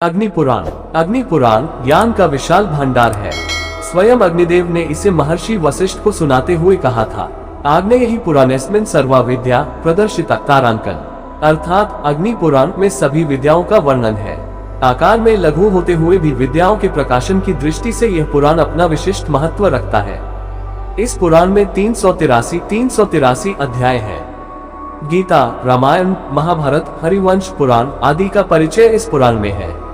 अग्नि पुराण। अग्नि पुराण ज्ञान का विशाल भंडार है। स्वयं अग्निदेव ने इसे महर्षि वशिष्ठ को सुनाते हुए कहा था, आग्नेय ही पुराणेस्मिन् सर्वा विद्या प्रदर्शिता तारांकन, अर्थात अग्नि पुराण में सभी विद्याओं का वर्णन है। आकार में लघु होते हुए भी विद्याओं के प्रकाशन की दृष्टि से यह पुराण अपना विशिष्ट महत्व रखता है। इस पुराण में 383 अध्याय हैं। गीता, रामायण, महाभारत, हरिवंश पुराण आदि का परिचय इस पुराण में है।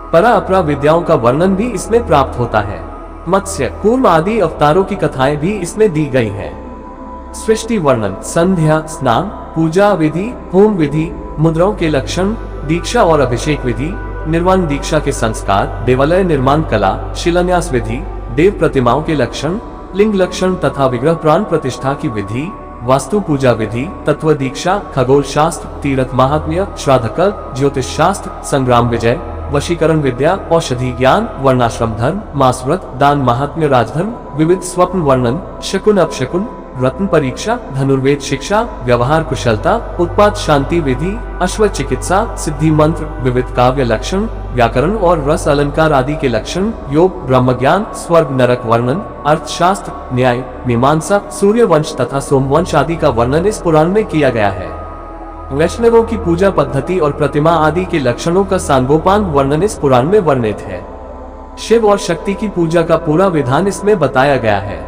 परा अपरा विद्याओं का वर्णन भी इसमें प्राप्त होता है। मत्स्य, कूर्म आदि अवतारों की कथाएं भी इसमें दी गई हैं। सृष्टि वर्णन, संध्या, स्नान, पूजा विधि, होम विधि, मुद्राओं के लक्षण, दीक्षा और अभिषेक विधि, निर्वाण दीक्षा के संस्कार, देवालय निर्माण कला, शिलान्यास विधि, देव प्रतिमाओं के लक्षण, लिंग लक्षण तथा विग्रह प्राण प्रतिष्ठा की विधि, वास्तु पूजा विधि, तत्व दीक्षा, खगोल शास्त्र, तीर्थ महात्म्य, श्राद्ध, ज्योतिष शास्त्र, संग्राम विजय, वशीकरण विद्या, औषधि ज्ञान, वर्णाश्रम धर्म, मास व्रत, दान महात्म्य, राजधर्म, विविध स्वप्न वर्णन, शकुन अपशकुन, रत्न परीक्षा, धनुर्वेद शिक्षा, व्यवहार कुशलता, उत्पाद शांति विधि, अश्व चिकित्सा, सिद्धि मंत्र, विविध काव्य लक्षण, व्याकरण और रस अलंकार आदि के लक्षण, योग, ब्रह्म ज्ञान, स्वर्ग नरक वर्णन, अर्थशास्त्र, न्याय, मीमांसा, सूर्य वंश तथा सोमवंश आदि का वर्णन इस पुराण में किया गया है। वैष्णवों की पूजा पद्धति और प्रतिमा आदि के लक्षणों का सांगोपांग वर्णन इस पुराण में वर्णित है। शिव और शक्ति की पूजा का पूरा विधान इसमें बताया गया है।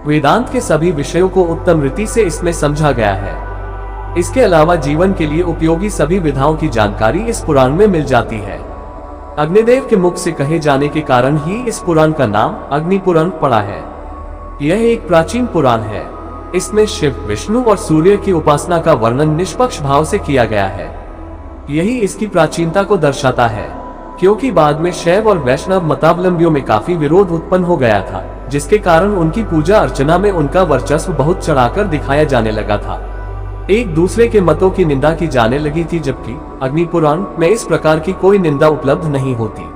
वेदांत के सभी विषयों को उत्तम रीति से इसमें समझा गया है। इसके अलावा जीवन के लिए उपयोगी सभी विधाओं की जानकारी इस पुराण में मिल जाती है। अग्निदेव के मुख से कहे जाने के कारण ही इस पुराण का नाम अग्नि पुराण पड़ा है। यह एक प्राचीन पुराण है। इसमें शिव, विष्णु और सूर्य की उपासना का वर्णन निष्पक्ष भाव से किया गया है। यही इसकी प्राचीनता को दर्शाता है, क्योंकि बाद में शैव और वैष्णव मतावलंबियों में काफी विरोध उत्पन्न हो गया था, जिसके कारण उनकी पूजा अर्चना में उनका वर्चस्व बहुत चढ़ाकर दिखाया जाने लगा था। एक दूसरे के मतों की निंदा की जाने लगी थी, जबकि अग्नि पुराण में इस प्रकार की कोई निंदा उपलब्ध नहीं होती।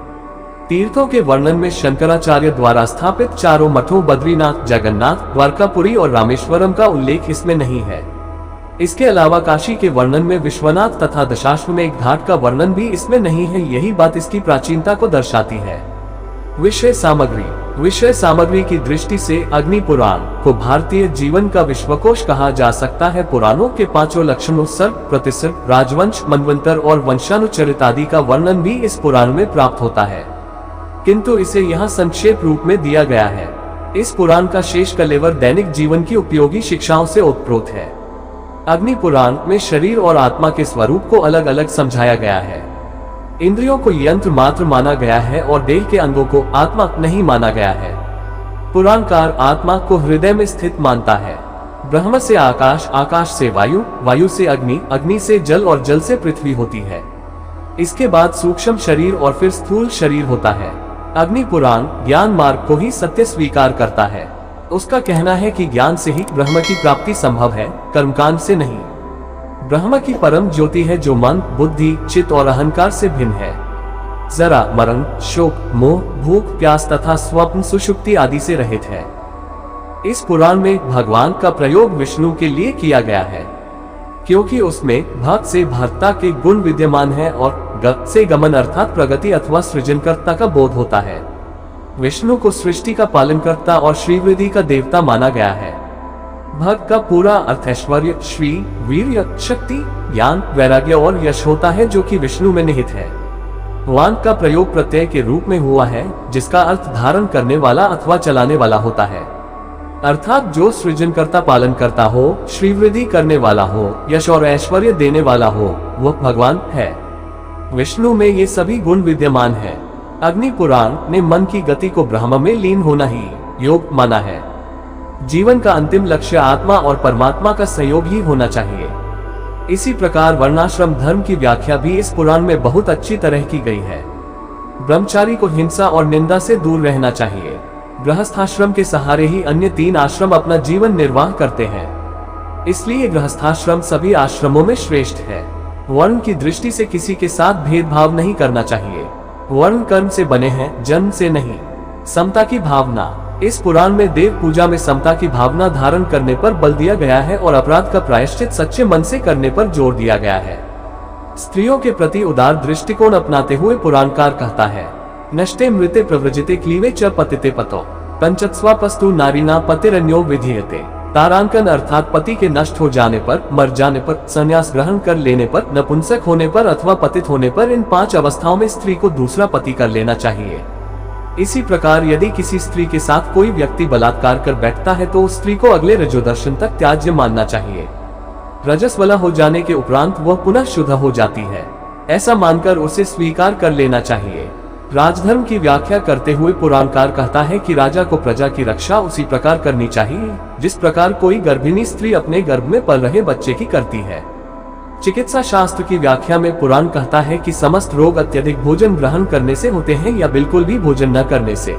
तीर्थों के वर्णन में शंकराचार्य द्वारा स्थापित चारों मठों बद्रीनाथ, जगन्नाथ, द्वारकापुरी और रामेश्वरम का उल्लेख इसमें नहीं है। इसके अलावा काशी के वर्णन में विश्वनाथ तथा दशाश्वमेध घाट का वर्णन भी इसमें नहीं है। यही बात इसकी प्राचीनता को दर्शाती है। विषय सामग्री की दृष्टि से अग्नि पुराण को भारतीय जीवन का विश्वकोश कहा जा सकता है। पुराणों के पांचों लक्षणों सर्ग, प्रतिसर्ग, राजवंश, मनवंतर और वंशानुचरित आदि का वर्णन भी इस पुराण में प्राप्त होता है, किंतु इसे यहाँ संक्षेप रूप में दिया गया है। इस पुराण का शेष कलेवर दैनिक जीवन की उपयोगी शिक्षाओं से ओतप्रोत है। अग्नि पुराण में शरीर और आत्मा के स्वरूप को अलग अलग समझाया गया है। इंद्रियों को यंत्र मात्र माना गया है और देह के अंगों को आत्मा नहीं माना गया है। पुराणकार आत्मा को हृदय में स्थित मानता है। ब्रह्म से आकाश, आकाश से वायु, वायु से अग्नि, अग्नि से जल और जल से पृथ्वी होती है। इसके बाद सूक्ष्म शरीर और फिर स्थूल शरीर होता है। अग्नि पुराण ज्ञान मार्ग को ही सत्य स्वीकार करता है। उसका कहना है कि ज्ञान से ही ब्रह्म की प्राप्ति संभव है, कर्मकांड से नहीं। ब्रह्म की परम ज्योति है जो मन, बुद्धि, चित्त और अहंकार से भिन्न है। जरा, मरण, शोक, मोह, भूख, प्यास तथा स्वप्न, सुषुप्ति आदि से रहित है। इस पुराण में भगवान का प्रयोग विष्णु के लिए किया गया है, क्योंकि उसमें भक्त से भर्ता के गुण विद्यमान है और ग से गमन अर्थात प्रगति अथवा सृजनकर्ता का बोध होता है। विष्णु को सृष्टि का पालनकर्ता और श्रीवृद्धि का देवता माना गया है। भक्त का पूरा अर्थ ऐश्वर्य, श्री, वीर्य, शक्ति, ज्ञान, वैराग्य और यश होता है, जो कि विष्णु में निहित है। वान का प्रयोग प्रत्यय के रूप में हुआ है, जिसका अर्थ धारण करने वाला अथवा चलाने वाला होता है, अर्थात जो सृजनकर्ता पालनकर्ता हो, श्रीवृद्धि करने वाला हो, यश और ऐश्वर्य देने वाला हो, वह भगवान है। विष्णु में ये सभी गुण विद्यमान है। अग्नि पुराण ने मन की गति को ब्रह्म में लीन होना ही योग माना है। जीवन का अंतिम लक्ष्य आत्मा और परमात्मा का संयोग ही होना चाहिए। इसी प्रकार वर्णाश्रम धर्म की व्याख्या भी इस पुराण में बहुत अच्छी तरह की गई है। ब्रह्मचारी को हिंसा और निंदा से दूर रहना चाहिए। गृहस्थाश्रम के सहारे ही अन्य 3 आश्रम अपना जीवन निर्वाह करते हैं, इसलिए गृहस्थाश्रम सभी आश्रमों में श्रेष्ठ है। वर्ण की दृष्टि से किसी के साथ भेदभाव नहीं करना चाहिए। वर्ण कर्म से बने हैं, जन्म से नहीं। समता की भावना, इस पुराण में देव पूजा में समता की भावना धारण करने पर बल दिया गया है और अपराध का प्रायश्चित सच्चे मन से करने पर जोर दिया गया है। स्त्रियों के प्रति उदार दृष्टिकोण अपनाते हुए पुराणकार कहता है, नष्टे मृते प्रव्रजिते क्लीवे च पतिते पतो पंचत्स्वापस्तु नारीना पतिरन्यो विधीयते। तारांकन अर्थात पति के नष्ट हो जाने पर, मर जाने पर, संन्यास ग्रहण कर लेने पर, नपुंसक होने पर अथवा पतित होने पर इन 5 अवस्थाओं में स्त्री को दूसरा पति कर लेना चाहिए। इसी प्रकार यदि किसी स्त्री के साथ कोई व्यक्ति बलात्कार कर बैठता है तो उस स्त्री को अगले रजोदर्शन तक त्याज्य मानना चाहिए। रजस्वला हो जाने के उपरांत वह पुनः शुद्ध हो जाती है, ऐसा मानकर उसे स्वीकार कर लेना चाहिए। राजधर्म की व्याख्या करते हुए पुराणकार कहता है कि राजा को प्रजा की रक्षा उसी प्रकार करनी चाहिए जिस प्रकार कोई गर्भिणी स्त्री अपने गर्भ में पल रहे बच्चे की करती है। चिकित्सा शास्त्र की व्याख्या में पुराण कहता है कि समस्त रोग अत्यधिक भोजन ग्रहण करने से होते हैं या बिल्कुल भी भोजन न करने से,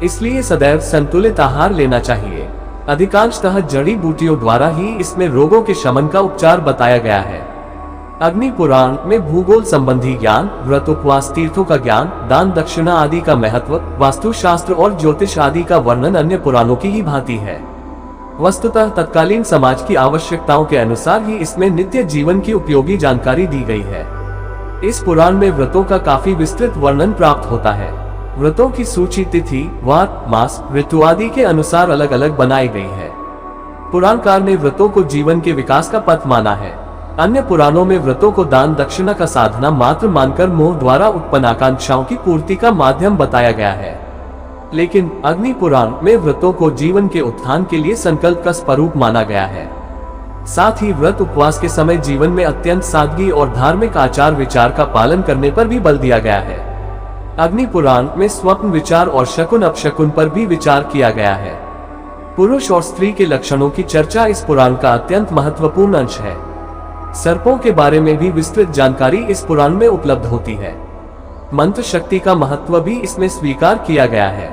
इसलिए सदैव संतुलित आहार लेना चाहिए। अधिकांशतः जड़ी बूटियों द्वारा ही इसमें रोगों के शमन का उपचार बताया गया है। अग्नि पुराण में भूगोल संबंधी ज्ञान, व्रत उपवास, तीर्थों का ज्ञान, दान दक्षिणा आदि का महत्व, वास्तुशास्त्र और ज्योतिष आदि का वर्णन अन्य पुराणों की ही भांति है। वस्तुतः तत्कालीन समाज की आवश्यकताओं के अनुसार ही इसमें नित्य जीवन की उपयोगी जानकारी दी गई है। इस पुराण में व्रतों का काफी विस्तृत वर्णन प्राप्त होता है। व्रतों की सूची तिथि, वार, मास, ऋतु आदि के अनुसार अलग अलग बनाई गई है। पुराणकार ने व्रतों को जीवन के विकास का पथ माना है। अन्य पुराणों में व्रतों को दान दक्षिणा का साधना मात्र मानकर मोह द्वारा उत्पन्न आकांक्षाओं की पूर्ति का माध्यम बताया गया है, लेकिन अग्नि पुराण में व्रतों को जीवन के उत्थान के लिए संकल्प का स्वरूप माना गया है। साथ ही व्रत उपवास के समय जीवन में अत्यंत सादगी और धार्मिक आचार विचार का पालन करने पर भी बल दिया गया है। अग्नि पुराण में स्वप्न विचार और शकुन अपशकुन पर भी विचार किया गया है। पुरुष और स्त्री के लक्षणों की चर्चा इस पुराण का अत्यंत महत्वपूर्ण अंश है। सर्पों के बारे में भी विस्तृत जानकारी इस पुराण में उपलब्ध होती है। मंत्र शक्ति का महत्व भी इसमें स्वीकार किया गया है।